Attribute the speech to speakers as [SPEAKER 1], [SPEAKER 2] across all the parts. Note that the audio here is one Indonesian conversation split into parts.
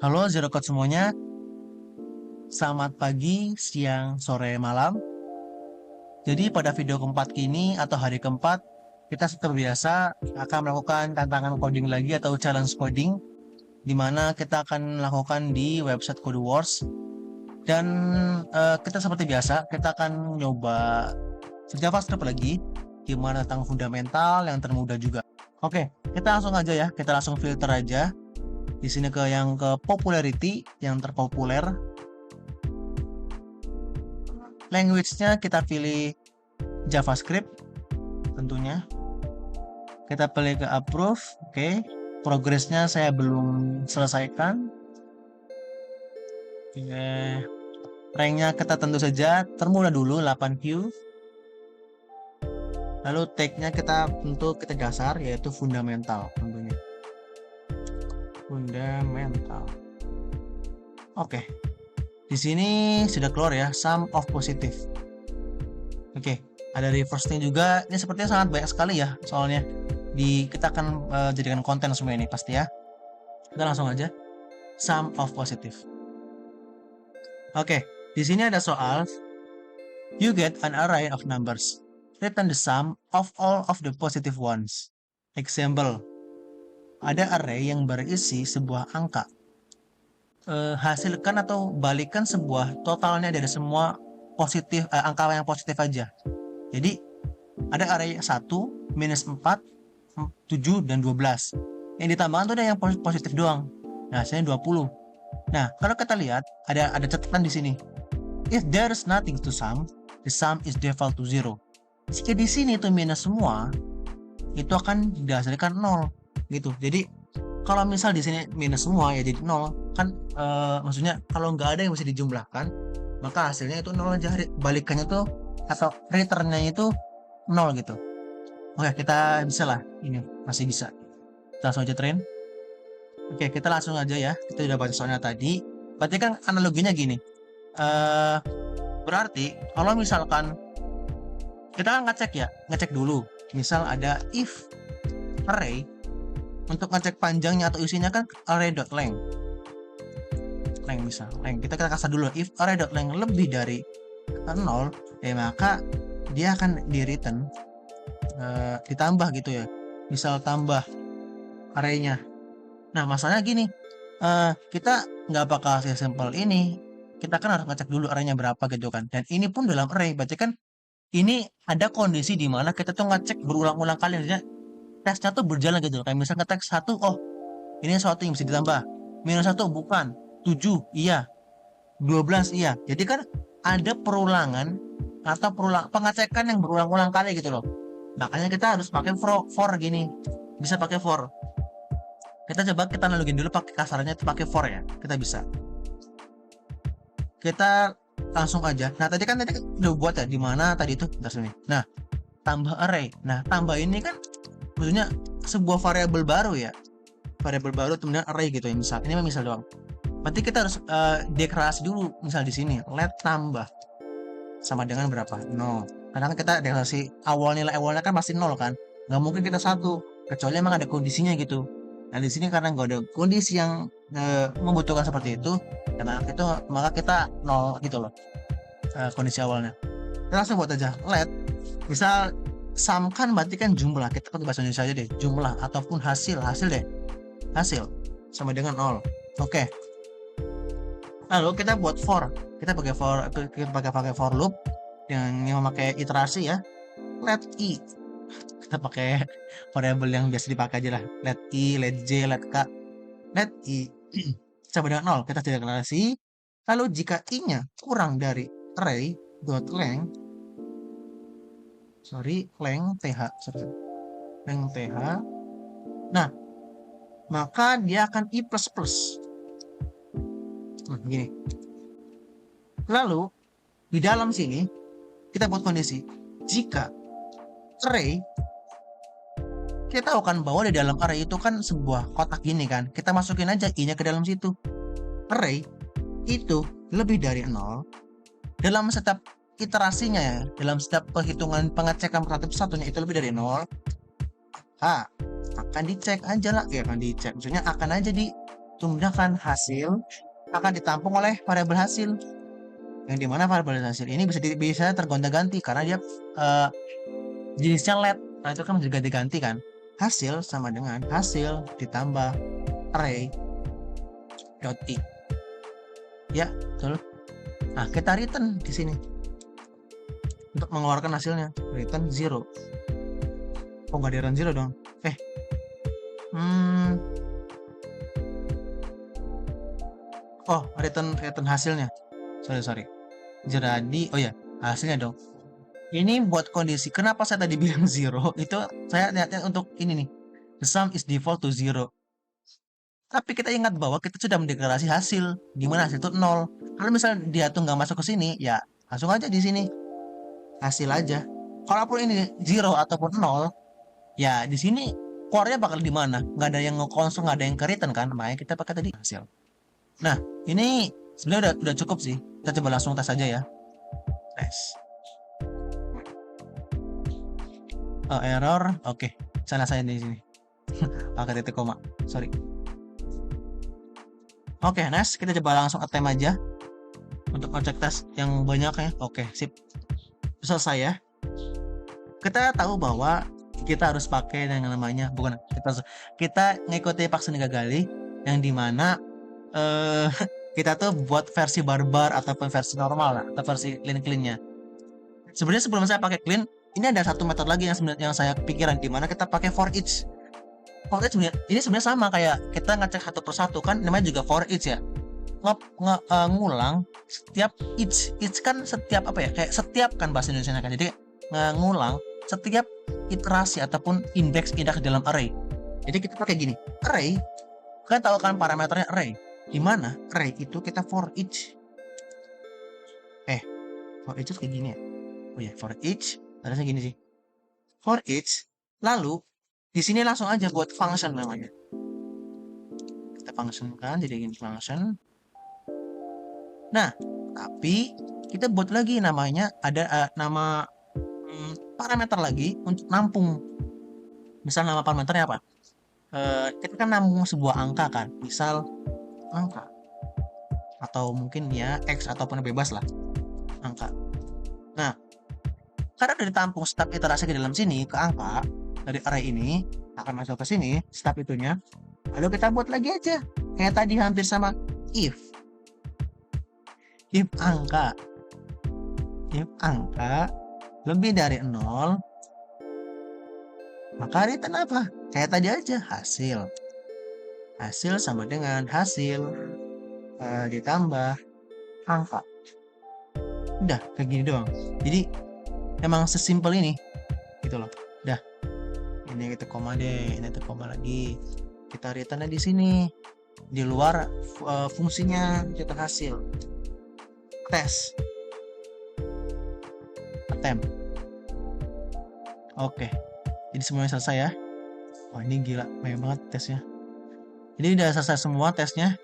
[SPEAKER 1] Halo Zero Code semuanya, selamat pagi, siang, sore, malam. Jadi pada video keempat kini atau hari keempat, kita seperti biasa akan melakukan tantangan coding lagi atau challenge coding, di mana kita akan melakukan di website Code Wars. Dan kita seperti biasa, kita akan nyoba JavaScript lagi, gimana tentang fundamental yang termudah juga. Oke, kita langsung aja ya, kita langsung filter aja. Di sini ke yang ke popularity, yang terpopuler. Language-nya kita pilih JavaScript tentunya. Kita pilih ke approve, oke. Progresnya saya belum selesaikan. Oke. Rank-nya kita tentu saja termudah dulu 8Q. Lalu tag-nya kita tentu kita dasar yaitu fundamental tentunya. Fundamental. Oke. Di sini sudah keluar ya, sum of positive. Oke, ada reverse-nya juga. Ini sepertinya sangat banyak sekali ya, soalnya kita akan jadikan konten semua ini pasti ya. Kita langsung aja. Sum of positive. Oke, di sini ada soal. You get an array of numbers. Return the sum of all of the positive ones. Example. Ada array yang berisi sebuah angka. Hasilkan atau balikan sebuah totalnya dari semua positif angka yang positif aja. Jadi ada array 1, minus 4, 7, dan 12. Yang ditambahkan tuh ada yang positif doang. Nah, hasilnya 20. Nah, kalau kita lihat ada catatan di sini. If there is nothing to sum, the sum is default to 0. Jika di sini itu minus semua, itu akan dihasilkan 0 gitu. Jadi kalau misal di sini minus semua ya jadi 0 kan, maksudnya kalau nggak ada yang bisa dijumlahkan maka hasilnya itu 0 aja, balikannya tuh atau returnnya itu 0 gitu. Oke, kita bisa lah, ini masih bisa. Kita langsung aja train. Oke, kita langsung aja ya, kita udah baca soalnya tadi. Berarti kan analoginya gini, berarti kalau misalkan kita kan ngecek dulu. Misal ada if array, untuk ngecek panjangnya atau isinya kan array.length. Length kita kasih dulu, if array.length lebih dari 0, ya maka dia akan di return ditambah gitu ya. Misal tambah arraynya. Nah, masalahnya gini, kita nggak bakal sesimpel ini. Kita kan harus ngecek dulu arraynya berapa gitu kan. Dan ini pun dalam array, berarti kan ini ada kondisi di mana kita tuh ngecek berulang-ulang kali, artinya tesnya tuh berjalan gitu. Kayak misalnya ngetek 1, oh ini sesuatu yang bisa ditambah. Minus 1 bukan, 7 iya, 12 iya. Jadi kan ada perulangan atau pengecekan yang berulang-ulang kali gitu loh. Makanya kita harus pakai for gini. Bisa pakai for. Kita coba kita analogin dulu pakai kasarnya itu pakai for ya. Kita bisa. Kita langsung aja. Nah, tadi udah buat ya di mana tadi itu bentar sini. Nah, tambah array. Nah, tambah ini kan maksudnya sebuah variabel baru ya. Variabel baru kemudian array gitu ya. Misal ini misal doang. Berarti kita harus deklarasi dulu, misal di sini let tambah sama dengan berapa? 0. Karena kan kita deklarasi nilai awalnya kan pasti 0 kan. Nggak mungkin kita 1, kecuali emang ada kondisinya gitu. Nah, di sini karena nggak ada kondisi yang membutuhkan seperti itu, maka kita 0 gitu loh. Kondisi awalnya. Kita langsung buat aja let. Misal sum kan berarti kan jumlah. Kita pakai bahasa Indonesia aja deh, jumlah ataupun hasil deh. Hasil sama dengan 0. Oke. Lalu kita buat for. Kita pakai for loop yang memakai iterasi ya. Let i. Kita pakai variabel yang biasa dipakai aja lah. Let i, let j, let k. Let i sama dengan 0. Kita deklarasi. Lalu jika i-nya kurang dari array.length, length th. Nah, maka dia akan i++. Begini. Lalu di dalam sini kita buat kondisi jika array, kita tahu kan bahwa di dalam array itu kan sebuah kotak gini kan, kita masukin aja i-nya ke dalam situ. Array itu lebih dari 0 dalam setiap iterasinya ya, dalam setiap perhitungan pengecekan satu satunya itu lebih dari 0, akan dicek aja lah ya, akan dicek, maksudnya akan aja Kemudian hasil akan ditampung oleh variabel hasil, yang dimana variabel hasil ini bisa tergonta-ganti karena dia jenisnya let. Nah itu kan bisa ganti-ganti kan. Hasil sama dengan hasil ditambah array dot i. Ya, betul. Nah, kita return di sini untuk mengeluarkan hasilnya. Return 0. Oh, nggak di return 0 dong. Oh, return hasilnya. Sorry. Jadi, oh ya, hasilnya dong. Ini buat kondisi. Kenapa saya tadi bilang 0? Itu saya lihatnya untuk ini nih. The sum is default to 0. Tapi kita ingat bahwa kita sudah mendeklarasi hasil, di mana hasil itu 0. Kalau misalnya dia tuh nggak masuk ke sini, ya langsung aja di sini hasil aja. Kalaupun ini 0 ataupun 0, ya di sini core-nya bakal di mana? Nggak ada yang nge-console, nggak ada yang ke-return kan? Makanya kita pakai tadi hasil. Nah, ini sebenarnya udah cukup sih. Kita coba langsung tes aja ya. Tes. Error. Oke. Salah saya di sini. Pakai titik koma. Sorry. Oke, next kita coba langsung attempt aja untuk ngecek tes yang banyak ya. Oke, sip. Selesai ya. Kita tahu bahwa kita harus pakai yang namanya kita ngikuti Paxton Gagali yang dimana kita tuh buat versi barbar ataupun versi normal lah, atau versi clean-nya. Sebenarnya sebelum saya pakai clean, ini ada satu metode lagi yang saya pikiran, dimana kita pakai for each. For each ini sebenarnya sama kayak kita ngecek satu persatu kan, namanya juga for each ya. Ngulang setiap each kan setiap apa ya, kayak setiap kan bahasa Indonesia kan, jadi ngulang setiap iterasi ataupun indeks dalam array. Jadi kita pakai gini, array kan tahu kan parameternya array, di mana array itu kita for each. For each kayak gini ya. Oh ya, for each harusnya gini sih. For each, lalu di sini langsung aja buat function namanya. Kita function kan, jadi gini function. Nah, tapi kita buat lagi namanya, ada nama parameter lagi untuk nampung. Misal nama parameternya apa? Kita kan nampung sebuah angka kan, misal angka, atau mungkin ya X ataupun bebas lah angka. Nah, karena udah ditampung step iterasi ke dalam sini ke angka dari array ini akan masuk ke sini step itunya. Lalu kita buat lagi aja kayak tadi hampir sama if angka lebih dari 0, maka return apa? Kayak tadi aja, hasil sama dengan hasil ditambah angka. Udah kayak gini doang. Jadi emang sesimpel ini gitu loh. Udah, ini kita koma deh, ini kita koma lagi, kita return di sini di luar fungsinya kita hasil tes attempt. Oke, jadi semuanya selesai ya. Wah, ini gila, banyak banget tesnya. Jadi udah selesai semua tesnya.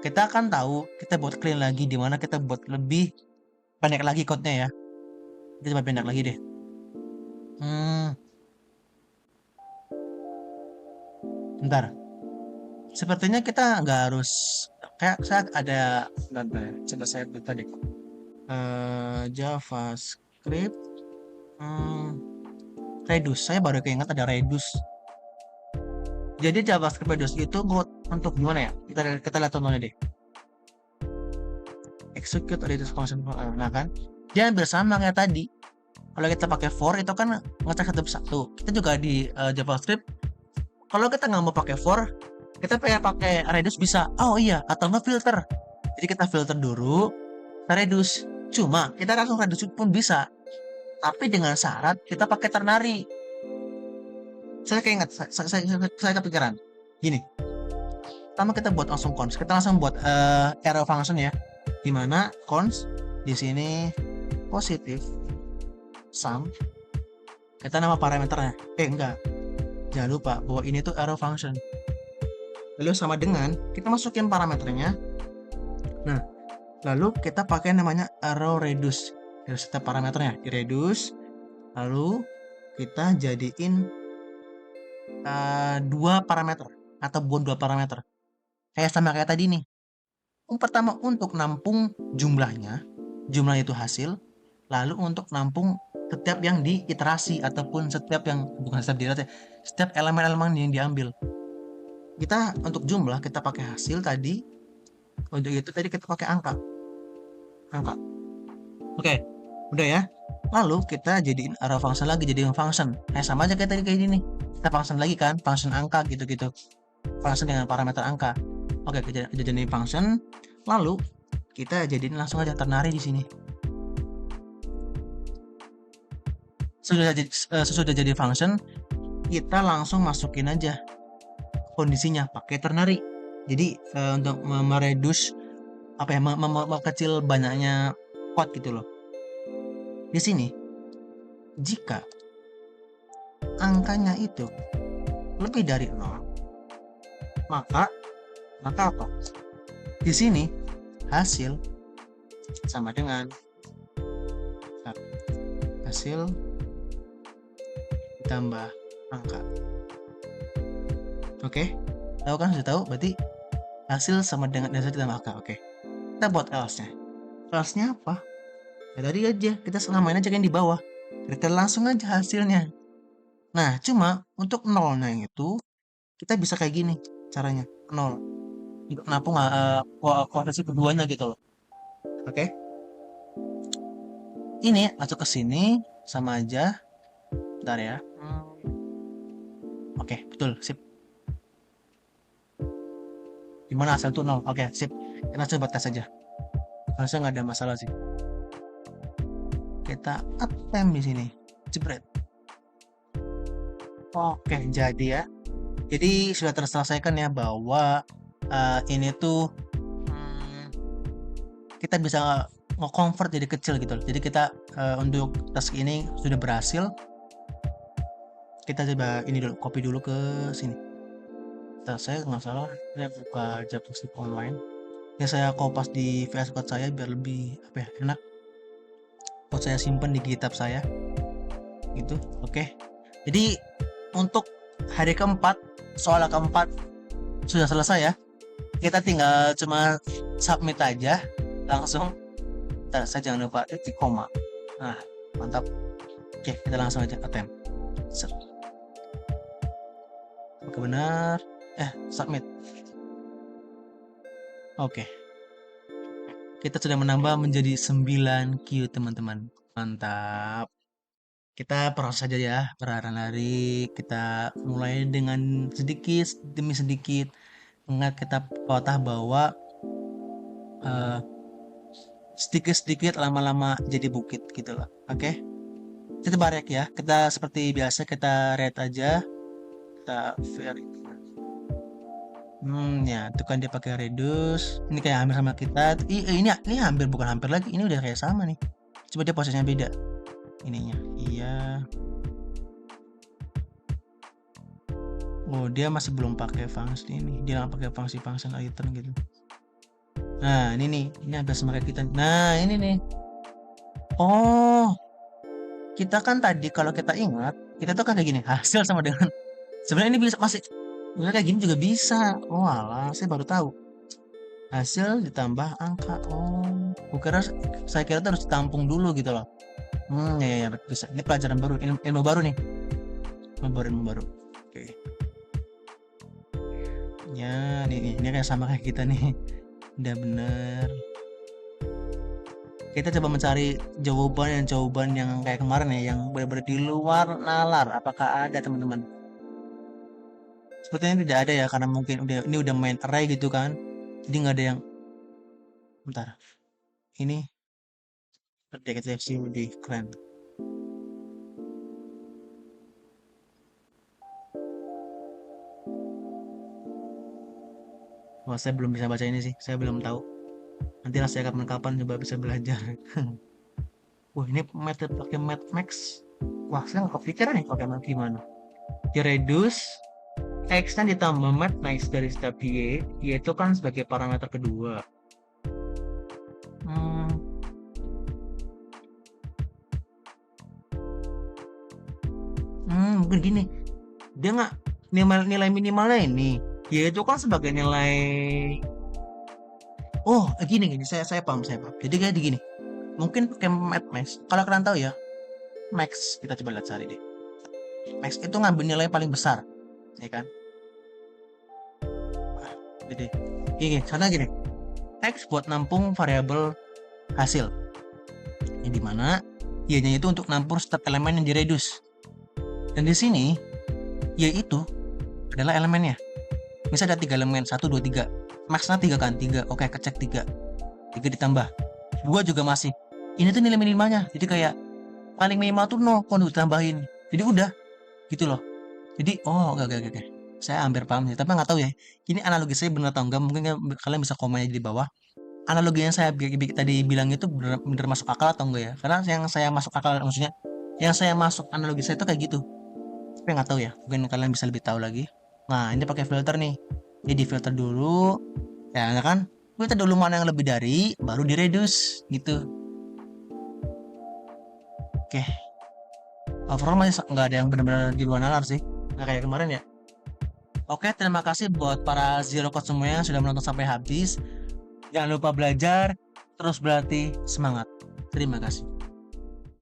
[SPEAKER 1] Kita akan tahu kita buat clean lagi, dimana kita buat lebih pendek lagi code-nya ya. Kita coba pendek lagi deh. Bentar. Sepertinya kita nggak harus kayak saya ada coba saya buat tadi JavaScript Redux. Saya baru keinget ada Redux. Jadi JavaScript Redux itu buat untuk gimana ya? Kita lihat contohnya deh. Execute Redux function. Nah kan, dia hampir sama kayak tadi. Kalau kita pakai for itu kan ngecek satu persatu. Kita juga di JavaScript, kalau kita nggak mau pakai for, kita pakai Redux bisa. Oh iya, atau nggak filter. Jadi kita filter dulu, kita Redux. Cuma kita langsung Redux pun bisa, tapi dengan syarat kita pakai ternary. Saya keinget, saya kepikiran. Gini, pertama kita buat langsung cons. Kita langsung buat arrow function ya, dimana cons di sini positif sum. Kita nama parameternya. Enggak. Jangan lupa bahwa ini tuh arrow function. Lalu sama dengan kita masukin parameternya. Nah, lalu kita pakai namanya arrow reduce. Terus kita parameternya di reduce. Lalu kita jadiin dua parameter atau buat dua parameter. sama kayak tadi nih. Yang pertama untuk nampung jumlahnya, jumlah itu hasil, lalu untuk nampung setiap yang diiterasi ataupun setiap yang bukan setiap diiterasi, setiap elemen-elemen yang diambil. Kita untuk jumlah kita pakai hasil tadi, untuk itu tadi kita pakai angka. Angka. Oke, udah ya. Lalu kita jadiin arrow function lagi, jadiin function. Sama aja kayak tadi kayak gini. Kita function lagi kan, function angka gitu-gitu. Function dengan parameter angka. Oke, kita jadiin function. Lalu kita jadiin langsung aja ternary di sini. Sesudah jadi function, kita langsung masukin aja kondisinya pakai ternary. Jadi untuk mereduce apa ya, mengkecil banyaknya code gitu loh. Di sini jika angkanya itu lebih dari 0, maka apa? Di sini hasil sama dengan hasil ditambah angka. Oke, tahu kan? Sudah tahu? Berarti hasil sama dengan hasil ditambah angka. Oke, kita buat else-nya. Else-nya apa? Ya tadi aja, kita selamain aja kan di bawah. Kita langsung aja hasilnya. Nah, cuma untuk nolnya itu kita bisa kayak gini caranya, 0. Untuk nampung koefisien keduanya gitu loh. Oke. Ini masuk ke sini sama aja. Bentar ya. Oke, betul, sip. Gimana hasil tuh 0? Oke, sip. Kita coba tes aja. Harusnya nggak ada masalah sih. Kita attempt di sini. Jebret. Oke, jadi ya. Jadi sudah terselesaikan ya bahwa ini tuh kita bisa nge-convert jadi kecil gitu loh. Jadi kita untuk task ini sudah berhasil. Kita coba ini dulu, copy dulu ke sini. Saya nggak salah, saya buka JavaScript online. Ya saya kopas di VS Code saya biar lebih apa ya, enak. Code saya simpan di GitHub saya. Gitu. Oke. Jadi untuk hari keempat, soal keempat sudah selesai ya. Kita tinggal cuma submit aja langsung. Saya jangan lupa titik koma. Nah, mantap. Oke, kita langsung aja attempt. Oke, benar. Submit. Oke. Kita sudah menambah menjadi 9Q, teman-teman. Mantap. Kita proses saja ya, berlari. Kita mulai dengan sedikit demi sedikit. Ingat kita patah bahwa sedikit-sedikit lama-lama jadi bukit gitu loh. Oke. Kita barek ya. Kita seperti biasa kita rate aja. Kita verify. Ya, itu kan dia pakai reduce. Ini kayak hampir sama kita. Ini hampir, bukan hampir lagi. Ini udah kayak sama nih. Coba dia posisinya beda. Ininya. Iya. Oh, dia masih belum pakai fungsi ini. Dia nggak pakai fungsi function item gitu. Nah, ini nih. Ini hampir sama kayak kita. Nah, ini nih. Oh. Kita kan tadi kalau kita ingat, kita tuh kan kayak gini. Hasil sama dengan sebenarnya ini bisa masih kayak gini juga bisa. Oh alah, saya baru tahu. Hasil ditambah angka. Oh, saya kira harus ditampung dulu gitu loh. Ya, bisa. Ini pelajaran baru, ilmu baru nih. Ilmu baru. Oke. Ya, ini kayak sama kayak kita nih. Udah bener. Kita coba mencari jawaban yang kayak kemarin ya, yang benar-benar di luar nalar. Apakah ada, teman-teman? Sepertinya tidak ada ya, karena mungkin ini udah main array gitu kan. Jadi nggak ada yang bentar. Ini deteksi di keren. Wah, saya belum bisa baca ini sih. Saya belum tahu. Nantilah saya kapan-kapan coba bisa belajar. Wah, ini method pakai max. Wah, saya nggak kepikiran nih pakai math gimana. Di reduce X kan ditambah max dari step Y itu kan sebagai parameter kedua. Mungkin gini, dia nggak nilai minimalnya ini, Ya itu kan sebagai nilai. Oh, gini, saya paham, Jadi kayak gini. Mungkin pakai Max. Kalau kalian tahu ya, Max kita coba lihat cari deh. Max itu ngambil nilai paling besar, ya kan? Jadi, karena gini, X buat nampung variabel hasil, yang dimana Y-nya itu untuk nampung setiap elemen yang direduce. Dan di sini, Y itu adalah elemennya. Misal ada 3 elemen, 1, 2, 3. Max-nya 3 kan? 3. Oke, kecek 3. 3 ditambah. 2 juga masih. Ini tuh nilai minimalnya. Jadi kayak paling minimal tuh 0 kalau ditambahin. Jadi udah gitu loh. Jadi oke. Saya hampir paham sih, tapi nggak tahu ya. Ini analogi saya benar atau enggak? Mungkin kalian bisa komen aja di bawah. Analogi yang saya tadi bilang itu benar masuk akal atau enggak ya? Karena yang saya masuk akal, maksudnya yang saya masuk analogi saya itu kayak gitu. Tapi nggak tahu ya. Mungkin kalian bisa lebih tahu lagi. Nah, ini pakai filter nih. Jadi di filter dulu, ya kan? Filter dulu mana yang lebih dari, baru di reduce gitu. Oke. Overall masih nggak ada yang benar-benar di luar nalar sih. Nggak kayak kemarin ya. Oke, terima kasih buat para Zero Code semuanya yang sudah menonton sampai habis. Jangan lupa belajar, terus berlatih, semangat. Terima kasih.